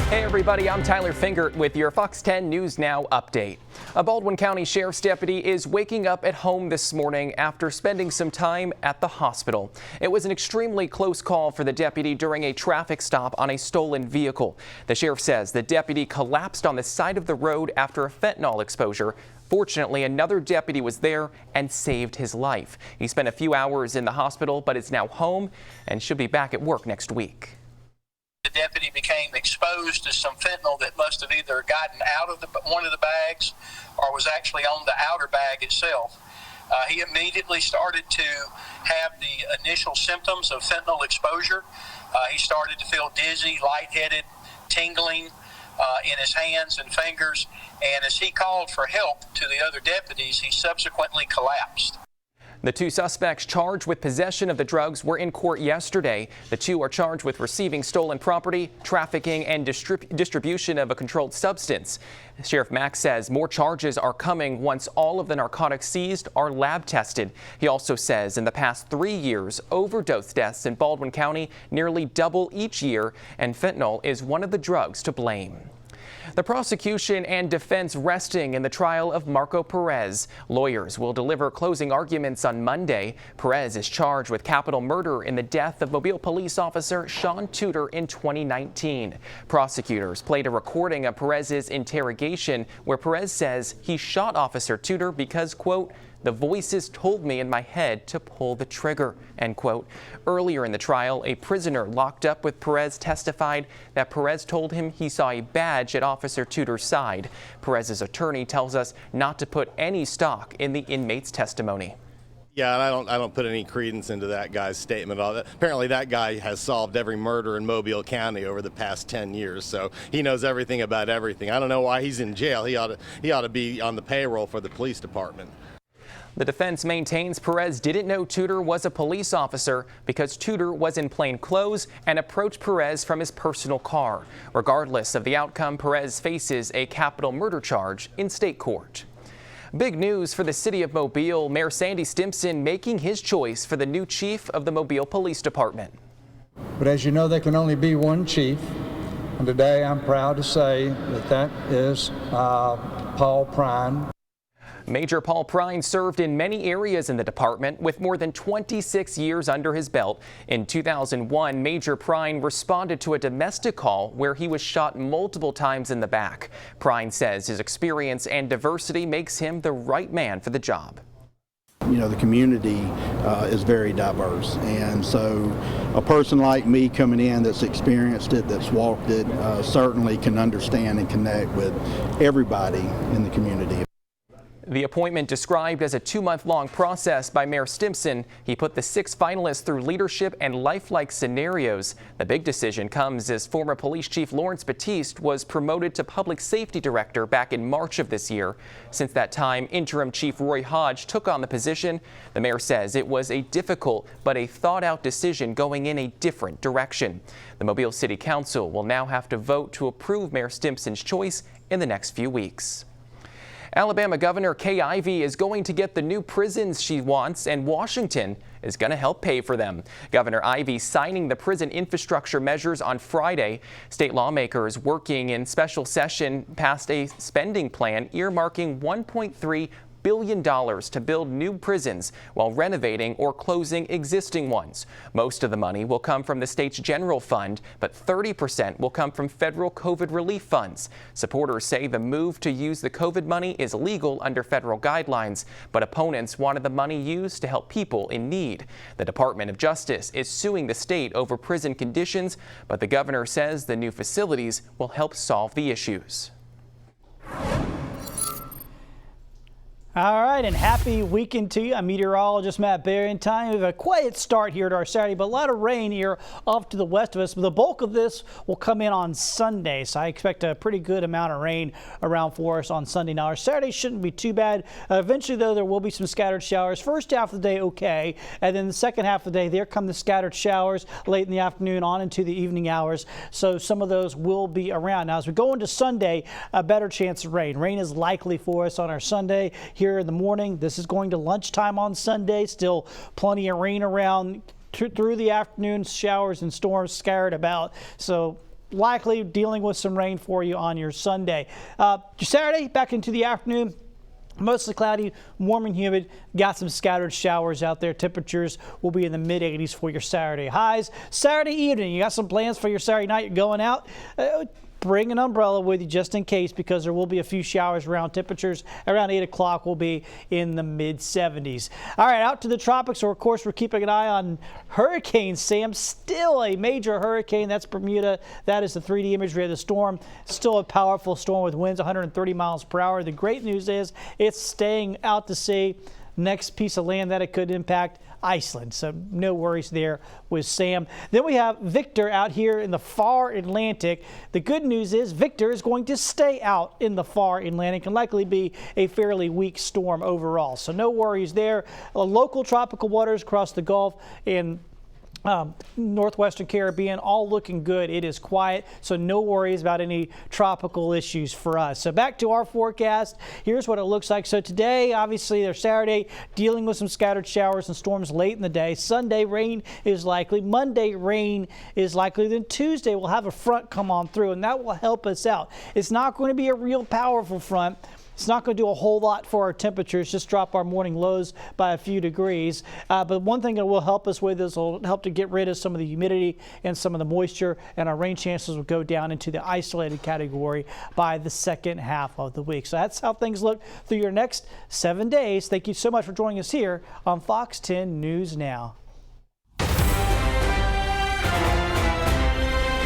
Hey everybody, I'm Tyler Fingert with your Fox 10 News Now update. A Baldwin County Sheriff's deputy is waking up at home this morning after spending some time at the hospital. It was an extremely close call for the deputy during a traffic stop on a stolen vehicle. The sheriff says the deputy collapsed on the side of the road after a fentanyl exposure. Fortunately, another deputy was there and saved his life. He spent a few hours in the hospital but is now home and should be back at work next week. The deputy became exposed to some fentanyl that must have either gotten out of one of the bags or was actually on the outer bag itself. He immediately started to have the initial symptoms of fentanyl exposure. He started to feel dizzy, lightheaded, tingling in his hands and fingers, and as he called for help to the other deputies, he subsequently collapsed. The two suspects charged with possession of the drugs were in court yesterday. The two are charged with receiving stolen property, trafficking, and distribution of a controlled substance. Sheriff Max says more charges are coming once all of the narcotics seized are lab tested. He also says in the past 3 years, overdose deaths in Baldwin County nearly double each year, and fentanyl is one of the drugs to blame. The prosecution and defense resting in the trial of Marco Perez. Lawyers will deliver closing arguments on Monday. Perez is charged with capital murder in the death of Mobile police officer Sean Tudor in 2019. Prosecutors played a recording of Perez's interrogation where Perez says he shot Officer Tudor because, quote, "The voices told me in my head to pull the trigger," end quote. Earlier in the trial, a prisoner locked up with Perez testified that Perez told him he saw a badge at Officer Tudor's side. Perez's attorney tells us not to put any stock in the inmate's testimony. Yeah, and I don't put any credence into that guy's statement. Apparently that guy has solved every murder in Mobile County over the past 10 years, so he knows everything about everything. I don't know why he's in jail. He ought to be on the payroll for the police department. The defense maintains Perez didn't know Tudor was a police officer because Tudor was in plain clothes and approached Perez from his personal car. Regardless of the outcome, Perez faces a capital murder charge in state court. Big news for the city of Mobile. Mayor Sandy Stimpson making his choice for the new chief of the Mobile Police Department. But as you know, there can only be one chief. And today I'm proud to say that is Paul Prine. Major Paul Prine served in many areas in the department with more than 26 years under his belt. In 2001, Major Prine responded to a domestic call where he was shot multiple times in the back. Prine says his experience and diversity makes him the right man for the job. You know, the community is very diverse, and so a person like me coming in that's experienced it, that's walked it, certainly can understand and connect with everybody in the community. The appointment described as a 2-month-long process by Mayor Stimpson. He put the 6 finalists through leadership and lifelike scenarios. The big decision comes as former police chief Lawrence Batiste was promoted to public safety director back in March of this year. Since that time, interim chief Roy Hodge took on the position. The mayor says it was a difficult but a thought-out decision going in a different direction. The Mobile City Council will now have to vote to approve Mayor Stimpson's choice in the next few weeks. Alabama Governor Kay Ivey is going to get the new prisons she wants, and Washington is going to help pay for them. Governor Ivey signing the prison infrastructure measures on Friday. State lawmakers working in special session passed a spending plan earmarking $1.3 billion to build new prisons while renovating or closing existing ones. Most of the money will come from the state's general fund, but 30% will come from federal COVID relief funds. Supporters say the move to use the COVID money is legal under federal guidelines, but opponents wanted the money used to help people in need. The Department of Justice is suing the state over prison conditions, but the governor says the new facilities will help solve the issues. All right, and happy weekend to you. I'm meteorologist Matt Barrington. We have a quiet start here to our Saturday, but a lot of rain here off to the west of us. But the bulk of this will come in on Sunday, so I expect a pretty good amount of rain around for us on Sunday. Now, our Saturday shouldn't be too bad. Eventually, though, there will be some scattered showers. First half of the day, okay, and then the second half of the day, there come the scattered showers late in the afternoon on into the evening hours. So some of those will be around. Now, as we go into Sunday, a better chance of rain. Rain is likely for us on our Sunday here in the morning. This is going to lunchtime on Sunday. Still plenty of rain around through the afternoon, showers and storms scattered about. So likely dealing with some rain for you on your Sunday. Your Saturday, back into the afternoon. Mostly cloudy, warm and humid. Got some scattered showers out there. Temperatures will be in the mid-80s for your Saturday highs. Saturday evening, you got some plans for your Saturday night. You're going out. Bring an umbrella with you just in case, because there will be a few showers around. Temperatures around 8 o'clock will be in the mid-70s. All right, out to the tropics. So, of course, we're keeping an eye on Hurricane Sam. Still a major hurricane. That's Bermuda. That is the 3D imagery of the storm. Still a powerful storm with winds 130 miles per hour. The great news is it's staying out to sea. Next piece of land that it could impact, Iceland. So no worries there with Sam. Then we have Victor out here in the far Atlantic. The good news is Victor is going to stay out in the far Atlantic and likely be a fairly weak storm overall. So no worries there. Local tropical waters across the Gulf and Northwestern Caribbean, all looking good. It is quiet, so no worries about any tropical issues for us. So back to our forecast. Here's what it looks like. So today, obviously, there's Saturday, dealing with some scattered showers and storms late in the day. Sunday, rain is likely. Monday, rain is likely. Then Tuesday, we'll have a front come on through, and that will help us out. It's not going to be a real powerful front. It's not going to do a whole lot for our temperatures, just drop our morning lows by a few degrees. But one thing it will help us with is it'll help to get rid of some of the humidity and some of the moisture, and our rain chances will go down into the isolated category by the second half of the week. So that's how things look through your next 7 days. Thank you so much for joining us here on Fox 10 News Now.